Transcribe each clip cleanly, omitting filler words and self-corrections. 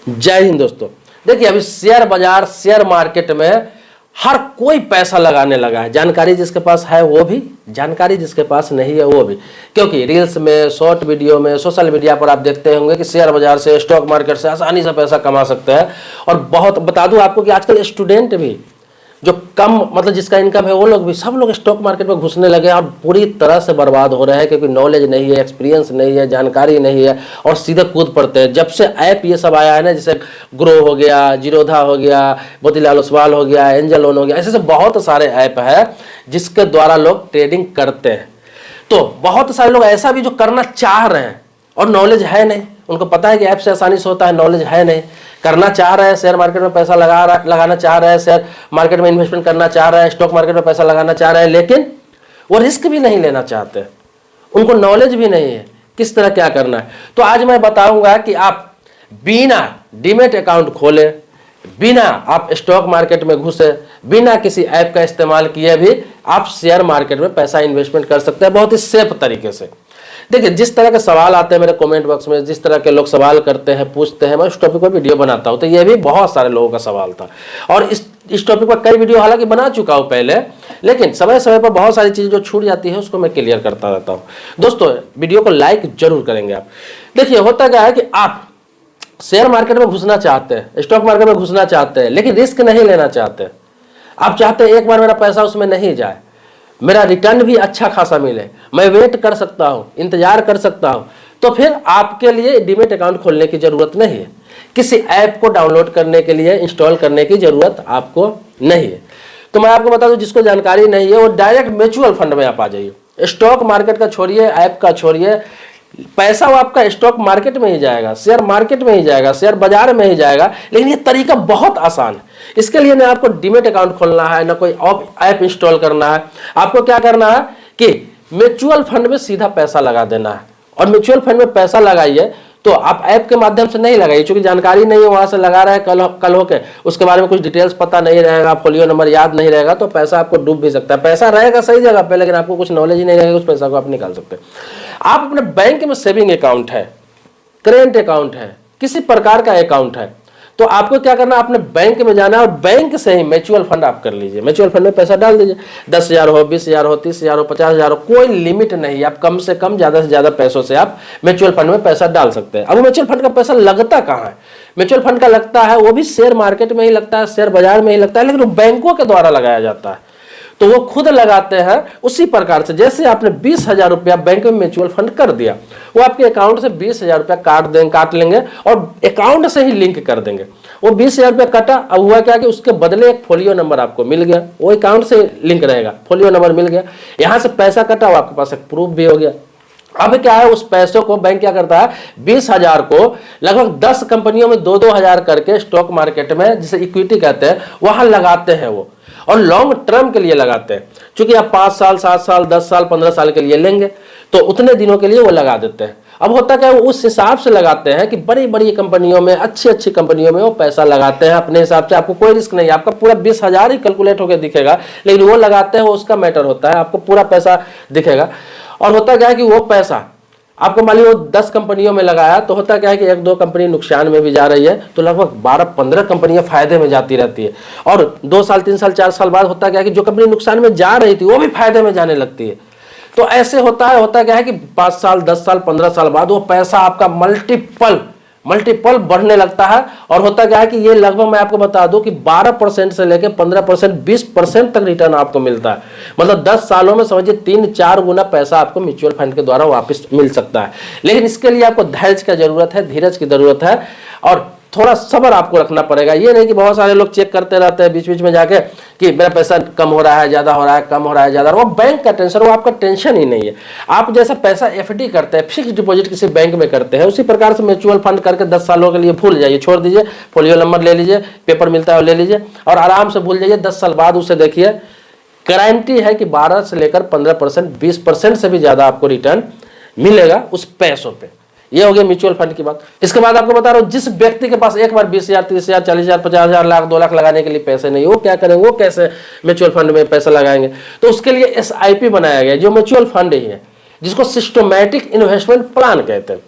जय हिंद दोस्तों। देखिए अभी शेयर बाजार शेयर मार्केट में हर कोई पैसा लगाने लगा है। जानकारी जिसके पास है वो भी, जानकारी जिसके पास नहीं है वो भी। क्योंकि रील्स में, शॉर्ट वीडियो में, सोशल मीडिया पर आप देखते होंगे कि शेयर बाजार से, स्टॉक मार्केट से आसानी से पैसा कमा सकते हैं। और बहुत बता दूं आपको कि आजकल स्टूडेंट भी जो कम मतलब जिसका इनकम है वो लोग भी, सब लोग स्टॉक मार्केट में घुसने लगे और पूरी तरह से बर्बाद हो रहे हैं। क्योंकि नॉलेज नहीं है, एक्सपीरियंस नहीं है, जानकारी नहीं है और सीधे कूद पड़ते हैं। जब से ऐप ये सब आया है ना, जैसे ग्रो हो गया, जीरोधा हो गया, मोतीलाल ओसवाल हो गया, एंजल लोन हो गया, ऐसे बहुत सारे ऐप है जिसके द्वारा लोग ट्रेडिंग करते हैं। तो बहुत सारे लोग ऐसा भी जो करना चाह रहे हैं और नॉलेज है नहीं, उनको पता है कि ऐप से आसानी से होता है, नॉलेज है नहीं, करना चाह रहे हैं, शेयर मार्केट में पैसा लगाना चाह रहे हैं, शेयर मार्केट में इन्वेस्टमेंट करना चाह रहे हैं, स्टॉक मार्केट में पैसा लगाना चाह रहे हैं, लेकिन वो रिस्क भी नहीं लेना चाहते, उनको नॉलेज भी नहीं है किस तरह क्या करना है। तो आज मैं बताऊंगा कि आप बिना डीमैट अकाउंट खोले, बिना आप स्टॉक मार्केट में घुसे, बिना किसी ऐप का इस्तेमाल किए भी आप शेयर मार्केट में पैसा इन्वेस्टमेंट कर सकते हैं बहुत ही सेफ तरीके से। देखिए जिस तरह के सवाल आते हैं मेरे कमेंट बॉक्स में, जिस तरह के लोग सवाल करते हैं, पूछते हैं, मैं उस टॉपिक पर वीडियो बनाता हूं। तो ये भी बहुत सारे लोगों का सवाल था और इस टॉपिक पर कई वीडियो हालांकि बना चुका हूं पहले, लेकिन समय समय पर बहुत सारी चीजें जो छूट जाती है उसको मैं क्लियर करता रहता हूं। दोस्तों वीडियो को लाइक जरूर करेंगे आप। देखिए होता क्या है कि आप शेयर मार्केट में घुसना चाहते हैं, स्टॉक मार्केट में घुसना चाहते हैं, लेकिन रिस्क नहीं लेना चाहते। आप चाहते हैं एक बार मेरा पैसा उसमें नहीं जाए, मेरा रिटर्न भी अच्छा खासा मिले, मैं वेट कर सकता हूं, इंतजार कर सकता हूं। तो फिर आपके लिए डीमैट अकाउंट खोलने की जरूरत नहीं है, किसी ऐप को डाउनलोड करने के लिए इंस्टॉल करने की जरूरत आपको नहीं है। तो मैं आपको बता दूं, जिसको जानकारी नहीं है वो डायरेक्ट म्यूचुअल फंड में आप आ जाइए। स्टॉक मार्केट का छोड़िए, ऐप का छोड़िए, पैसा वो आपका स्टॉक मार्केट में ही जाएगा, शेयर मार्केट में ही जाएगा, शेयर बाजार में ही जाएगा। लेकिन ये तरीका बहुत आसान है। इसके लिए ना आपको डीमैट अकाउंट खोलना है, ना कोई ऐप इंस्टॉल करना है। आपको क्या करना है कि म्यूचुअल फंड में सीधा पैसा लगा देना है। और म्यूचुअल फंड में पैसा लगाइए तो आप ऐप के माध्यम से नहीं लगाइए, क्योंकि जानकारी नहीं है, वहां से लगा रहे हैं कल होके उसके बारे में कुछ डिटेल्स पता नहीं रहेगा, फोलियो नंबर याद नहीं रहेगा, तो पैसा आपको डूब भी सकता है। पैसा रहेगा सही जगह पे, लेकिन आपको कुछ नॉलेज ही नहीं रहेगा, उस पैसा को आप निकाल सकते हैं। आप अपने बैंक में सेविंग अकाउंट है, करेंट अकाउंट है, किसी प्रकार का अकाउंट है, तो आपको क्या करना है, अपने बैंक में जाना है और बैंक से ही म्यूचुअल फंड आप कर लीजिए। म्यूचुअल फंड में पैसा डाल दीजिए, 10,000 हो, 20,000 हो, 30,000 हो, 50,000 हो, कोई लिमिट नहीं है। आप कम से कम, ज्यादा से ज्यादा पैसों से आप म्यूचुअल फंड में पैसा डाल सकते हैं। अब म्यूचुअल फंड का पैसा लगता कहाँ है? म्यूचुअल फंड का लगता है वो भी शेयर मार्केट में ही लगता है, शेयर बाजार में ही लगता है, लेकिन वो बैंकों के द्वारा लगाया जाता है, तो वो खुद लगाते हैं। उसी प्रकार से जैसे आपने 20,000 रुपया बैंक में म्यूचुअल फंड कर दिया, वो आपके अकाउंट से 20,000 रुपया काट लेंगे और अकाउंट से ही लिंक कर देंगे। वो 20,000 रुपया कटा, अब हुआ क्या कि उसके बदले एक फोलियो नंबर आपको मिल गया, वो अकाउंट से लिंक रहेगा, फोलियो नंबर मिल गया, यहां से पैसा कटा, वो आपके पास एक प्रूफ भी हो गया। अब क्या है, उस पैसों को बैंक क्या करता है, 20,000 को लगभग 10 कंपनियों में 2-2 हजार करके स्टॉक मार्केट में, जिसे इक्विटी कहते हैं, वहां लगाते हैं वो, और लॉन्ग टर्म के लिए लगाते हैं। क्योंकि आप 5 साल, 7 साल, 10 साल, 15 साल के लिए लेंगे तो उतने दिनों के लिए वो लगा देते हैं। अब होता क्या है, वो उस हिसाब से लगाते हैं कि बड़ी बड़ी कंपनियों में, अच्छी कंपनियों में वो पैसा लगाते हैं अपने हिसाब से। आपको कोई रिस्क नहीं है, आपका पूरा 20,000 ही कैलकुलेट होकर दिखेगा, लेकिन वो लगाते हैं, वो उसका मैटर होता है, आपको पूरा पैसा दिखेगा। और होता क्या है कि वो पैसा आपको मान लीजिए 10 कंपनियों में लगाया, तो होता क्या है कि 1-2 कंपनी नुकसान में भी जा रही है, तो लगभग 12-15 कंपनियां फायदे में जाती रहती है। और 2 साल, 3 साल, 4 साल बाद होता क्या है कि जो कंपनी नुकसान में जा रही थी वो भी फायदे में जाने लगती है। तो ऐसे होता क्या है कि 5 साल, 10 साल, 15 साल बाद वो पैसा आपका मल्टीपल बढ़ने लगता है। और होता क्या है कि ये लगभग मैं आपको बता दूं कि 12% से लेकर 15%, 20% तक रिटर्न आपको मिलता है। मतलब 10 सालों में समझिए 3-4 गुना पैसा आपको म्यूचुअल फंड के द्वारा वापस मिल सकता है। लेकिन इसके लिए आपको धैर्य की जरूरत है, धीरज की जरूरत है, और थोड़ा सब्र आपको रखना पड़ेगा। ये नहीं कि बहुत सारे लोग चेक करते रहते हैं बीच बीच में जाके कि मेरा पैसा कम हो रहा है, ज्यादा हो रहा है, कम हो रहा है, ज्यादा, वो बैंक का टेंशन, वो आपका टेंशन ही नहीं है। आप जैसा पैसा एफडी करते हैं, फिक्स डिपॉजिट किसी बैंक में करते हैं, उसी प्रकार से म्यूचुअल फंड करके 10 सालों के लिए भूल जाइए, छोड़ दीजिए, फोलियो नंबर ले लीजिए, पेपर मिलता है ले लीजिए और आराम से भूल जाइए। 10 साल बाद उसे देखिए, गारंटी है कि 12 से लेकर 15%, 20% से भी ज्यादा आपको रिटर्न मिलेगा उस पैसों पे। ये हो गया म्यूचुअल फंड की बात। इसके बाद आपको बता रहा हूं, जिस व्यक्ति के पास एक बार 20,000, 30,000, 40,000, 50,000, लाख, 2 लाख लगाने के लिए पैसे नहीं, वो क्या करेंगे, वो कैसे म्यूचुअल फंड में पैसा लगाएंगे? तो उसके लिए SIP बनाया गया, जो म्यूचुअल फंड ही है, जिसको सिस्टमैटिक इन्वेस्टमेंट प्लान कहते हैं।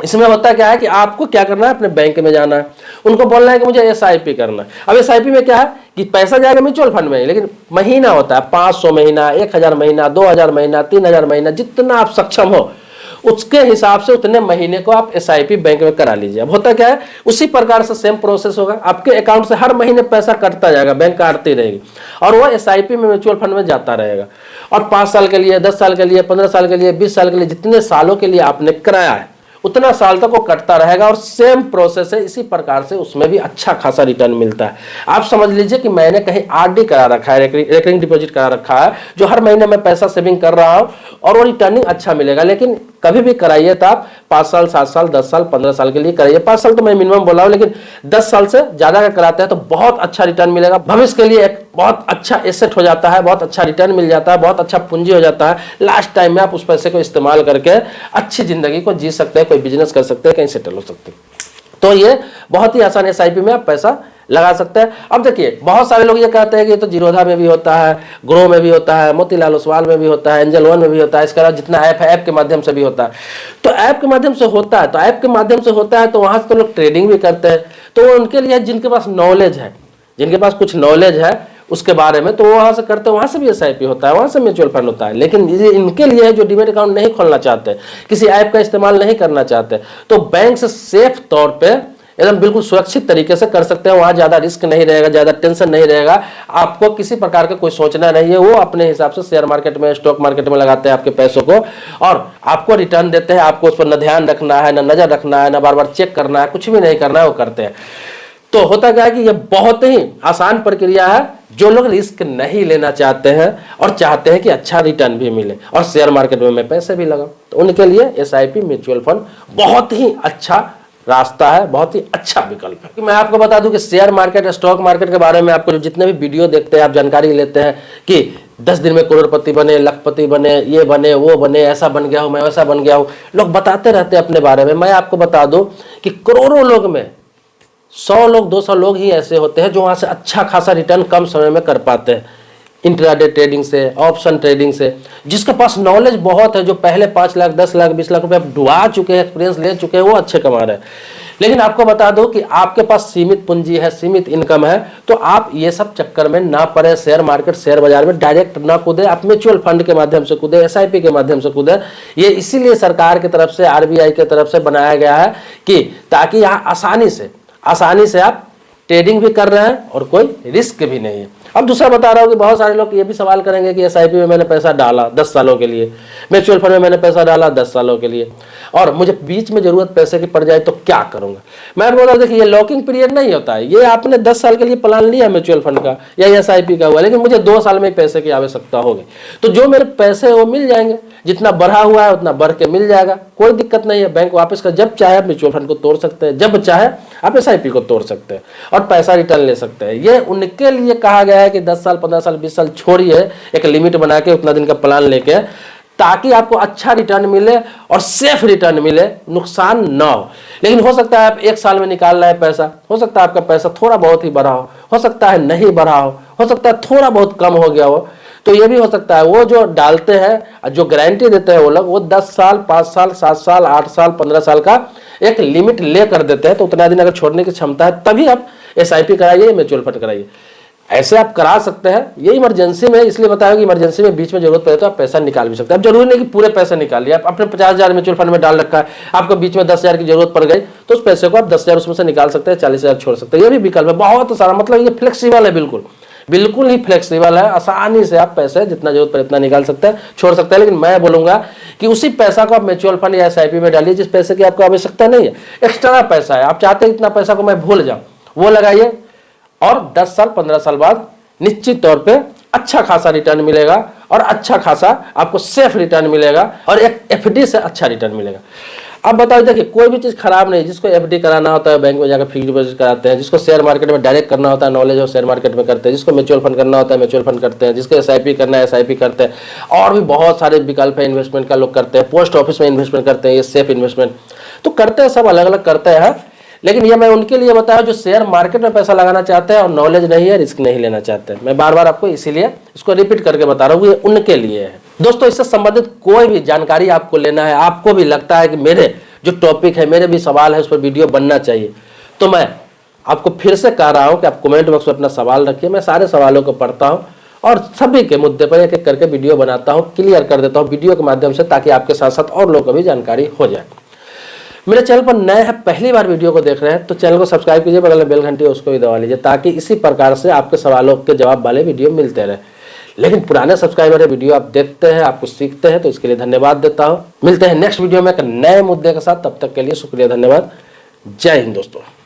इसमें होता क्या है कि आपको क्या करना है, अपने बैंक में जाना है, उनको बोलना है कि मुझे एसआईपी करना है। अब एसआईपी में क्या है कि पैसा जाएगा म्यूचुअल फंड में, लेकिन महीना होता है 500 महीना, 1000 महीना, 2000 महीना, 3000 महीना, जितना आप सक्षम हो उसके हिसाब से उतने महीने को आप एसआईपी बैंक में करा लीजिए। अब होता क्या है, उसी प्रकार से सेम प्रोसेस होगा, आपके अकाउंट से हर महीने पैसा कटता जाएगा, बैंक काटती रहेगी और वो एसआईपी में म्यूचुअल फंड में जाता रहेगा। और 5 साल के लिए, 10 साल के लिए, 15 साल के लिए, 20 साल के लिए, जितने सालों के लिए आपने कराया है उतना साल तक वो कटता रहेगा और सेम प्रोसेस है। इसी प्रकार से उसमें भी अच्छा खासा रिटर्न मिलता है। आप समझ लीजिए कि मैंने कहीं आरडी करा रखा है, रेकरिंग डिपॉजिट करा रखा है, जो हर महीने मैं पैसा सेविंग कर रहा हूं और वो रिटर्निंग अच्छा मिलेगा। लेकिन कभी भी कराइए तो आप 5 साल, 7 साल, 10 साल, 15 साल के लिए कराइए। 5 साल तो मैं मिनिमम बोला हूं, लेकिन 10 साल से ज्यादा का कराते हैं तो बहुत अच्छा रिटर्न मिलेगा। भविष्य के लिए एक बहुत अच्छा एसेट हो जाता है, बहुत अच्छा रिटर्न मिल जाता है, बहुत अच्छा पूंजी हो जाता है। लास्ट टाइम में आप उस पैसे को इस्तेमाल करके अच्छी जिंदगी को जी सकते हैं, कोई बिजनेस कर सकते हैं, कहीं सेटल हो सकते हैं। तो ये बहुत ही आसान एसआईपी में आप पैसा लगा सकते हैं। अब देखिए, बहुत सारे लोग ये कहते हैं कि ये तो जीरोधा में भी होता है, ग्रो में भी होता है, मोतीलाल ओसवाल में भी होता है, एंजल वन में भी होता है, इसके अलावा जितना ऐप है ऐप के माध्यम से भी होता है। तो ऐप के माध्यम से होता है, तो ऐप के माध्यम से होता है तो वहां से तो लोग ट्रेडिंग भी करते हैं। तो उनके लिए जिनके पास नॉलेज है, जिनके पास कुछ नॉलेज है उसके बारे में, तो वहां से करते हैं, वहां से भी एसआईपी होता है, वहां से म्यूचुअल फंड होता है। लेकिन इनके लिए जो डीमैट अकाउंट नहीं खोलना चाहते, किसी ऐप का इस्तेमाल नहीं करना चाहते, तो बैंक से सेफ तौर पे एकदम बिल्कुल सुरक्षित तरीके से कर सकते हैं। वहां ज्यादा रिस्क नहीं रहेगा, ज्यादा टेंशन नहीं रहेगा, आपको किसी प्रकार का कोई सोचना नहीं है। वो अपने हिसाब से शेयर मार्केट में, स्टॉक मार्केट में लगाते हैं आपके पैसों को और आपको रिटर्न देते हैं। आपको उस पर न ध्यान रखना है, न नजर रखना है, न बार बार चेक करना है, कुछ भी नहीं करना है, वो करते हैं। तो होता क्या है कि ये बहुत ही आसान प्रक्रिया है। जो लोग रिस्क नहीं लेना चाहते हैं और चाहते हैं कि अच्छा रिटर्न भी मिले और शेयर मार्केट में मैं पैसे भी लगाऊं, तो उनके लिए एसआईपी म्यूचुअल फंड बहुत ही अच्छा रास्ता है, बहुत ही अच्छा विकल्प है। कि मैं आपको बता दूं कि शेयर मार्केट, स्टॉक मार्केट के बारे में आपको जो जितने भी वीडियो देखते हैं, आप जानकारी लेते हैं कि 10 दिन में करोड़पति बने, लखपति बने, ये बने, वो बने, ऐसा बन गया हूं मैं, वैसा बन गया हूं, लोग बताते रहते हैं अपने बारे में। मैं आपको बता दूं कि करोड़ों लोग में 100 लोग, 200 लोग ही ऐसे होते हैं जो वहां से अच्छा खासा रिटर्न कम समय में कर पाते हैं, इंट्राडे ट्रेडिंग से, ऑप्शन ट्रेडिंग से। जिसके पास नॉलेज बहुत है, जो पहले 5 लाख, 10 लाख, 20 लाख रुपए डुबा चुके हैं, एक्सपीरियंस ले चुके हैं, वो अच्छे कमा रहे हैं। लेकिन आपको बता दो कि आपके पास सीमित पूंजी है, सीमित इनकम है, तो आप ये सब चक्कर में ना पड़े। शेयर मार्केट, शेयर बाजार में डायरेक्ट ना कूदे, आप म्यूचुअल फंड के माध्यम से कूदे, एसआईपी के माध्यम से कूदे। ये इसीलिए सरकार की तरफ से, आरबीआई की तरफ से बनाया गया है कि ताकि यहाँ आसानी से आप ट्रेडिंग भी कर रहे हैं और कोई रिस्क भी नहीं है। अब दूसरा बता रहा हूं कि बहुत सारे लोग ये भी सवाल करेंगे कि एसआईपी में मैंने पैसा डाला 10 सालों के लिए, म्यूचुअल फंड में मैंने पैसा डाला 10 सालों के लिए, और मुझे बीच में जरूरत पैसे की पड़ जाए तो क्या करूंगा। मैं बोल रहा हूं, देखिए ये लॉकिंग पीरियड नहीं होता है। ये आपने 10 साल के लिए प्लान लिया म्यूचुअल फंड का या एसआईपी का हुआ, लेकिन मुझे 2 साल में पैसे की आवश्यकता होगी, तो जो मेरे पैसे वो मिल जाएंगे, जितना बढ़ा हुआ है उतना बढ़ के मिल जाएगा, कोई दिक्कत नहीं है। बैंक वापस कर, जब चाहे आप म्यूचुअल फंड को तोड़ सकते हैं, जब चाहे आप एसआईपी को तोड़ सकते हैं और पैसा रिटर्न ले सकते हैं। ये उनके लिए कहा गया है कि 10 साल, 15 साल, 20 साल छोड़िए, एक लिमिट बना के उतना दिन का प्लान लेके, ताकि आपको अच्छा रिटर्न मिले और सेफ रिटर्न मिले, नुकसान ना हो। लेकिन हो सकता है आप 1 साल में निकाल रहे हैं पैसा, हो सकता है आपका पैसा थोड़ा बहुत ही बढ़ा हो सकता है नहीं बढ़ा हो सकता है थोड़ा बहुत कम हो गया हो, तो ये भी हो सकता है। वो जो डालते हैं, जो गारंटी देते हैं वो लोग, वो 10 साल, 5 साल, 7 साल, 8 साल, 15 साल का एक लिमिट ले कर देते हैं। तो उतना दिन अगर छोड़ने की क्षमता है तभी आप एसआईपी कराइए, म्यूचुअल फंड कराइए। ऐसे आप करा सकते हैं। ये इमरजेंसी में इसलिए बताया कि इमरजेंसी में बीच में जरूरत पड़े तो आप पैसा निकाल भी सकते हैं। अब जरूरी नहीं कि पूरे पैसे निकालिए। आप अपने 50,000 म्यूचुअल फंड में डाल रखा है, आपको बीच में 10,000 की जरूरत पड़ गई तो उस पैसे को आप 10,000 उसमें से निकाल सकते हैं, 40,000 छोड़ सकते हैं। ये भी विकल्प है बहुत सारा। मतलब ये फ्लेक्सिबल है, बिल्कुल ही फ्लेक्सिबल है। आसानी से आप पैसे जितना जरूरत पड़े इतना निकाल सकते हैं, छोड़ सकते हैं। लेकिन मैं बोलूंगा कि उसी पैसा को आप म्यूचुअल फंड या एसआईपी में डालिए जिस पैसे की आपको आवश्यकता नहीं है। एक्स्ट्रा पैसा है, आप चाहते हैं इतना पैसा को मैं भूल जाऊं, वो लगाइए और 10 साल 15 साल बाद निश्चित तौर पे अच्छा खासा रिटर्न मिलेगा और अच्छा खासा आपको सेफ रिटर्न मिलेगा और एक एफडी से अच्छा रिटर्न मिलेगा। अब बताओ, देखिए कोई भी चीज खराब नहीं। जिसको एफडी कराना होता है बैंक में जाकर फिक्स डिपॉजिट कराते हैं, जिसको शेयर मार्केट में डायरेक्ट करना होता है, नॉलेज हो शेयर मार्केट में करते हैं, जिसको म्यूचुअल फंड करना होता है म्यूचुअल फंड करते हैं, जिसको एसआईपी करना है एसआईपी करते हैं, और भी बहुत सारे विकल्प है इन्वेस्टमेंट का लोग करते हैं। पोस्ट ऑफिस में इन्वेस्टमेंट करते हैं, ये सेफ इन्वेस्टमेंट तो करते हैं, सब अलग अलग करते हैं। लेकिन ये मैं उनके लिए बताया जो शेयर मार्केट में पैसा लगाना चाहते हैं और नॉलेज नहीं है, रिस्क नहीं लेना चाहते हैं। मैं बार बार आपको इसीलिए इसको रिपीट करके बता रहा हूँ, ये उनके लिए है। दोस्तों, इससे संबंधित कोई भी जानकारी आपको लेना है, आपको भी लगता है कि मेरे जो टॉपिक है, मेरे भी सवाल है, उस पर वीडियो बनना चाहिए। तो मैं आपको फिर से कह रहा हूं कि आप कमेंट बॉक्स में अपना सवाल रखिए, मैं सारे सवालों को पढ़ता हूं और सभी के मुद्दे पर एक एक करके वीडियो बनाता हूं, क्लियर कर देता हूं वीडियो के माध्यम से, ताकि आपके साथ साथ और लोगों को भी जानकारी हो जाए। मेरे चैनल पर नए हैं, पहली बार वीडियो को देख रहे हैं, तो चैनल को सब्सक्राइब कीजिए, बगल में बेल घंटी है उसको भी दबा लीजिए, ताकि इसी प्रकार से आपके सवालों के जवाब वाले वीडियो मिलते रहे। लेकिन पुराने सब्सक्राइबर है, वीडियो आप देखते हैं, आप कुछ सीखते हैं, तो इसके लिए धन्यवाद देता हूं। मिलते हैं नेक्स्ट वीडियो में एक नए मुद्दे के साथ, तब तक के लिए शुक्रिया, धन्यवाद, जय हिंद दोस्तों।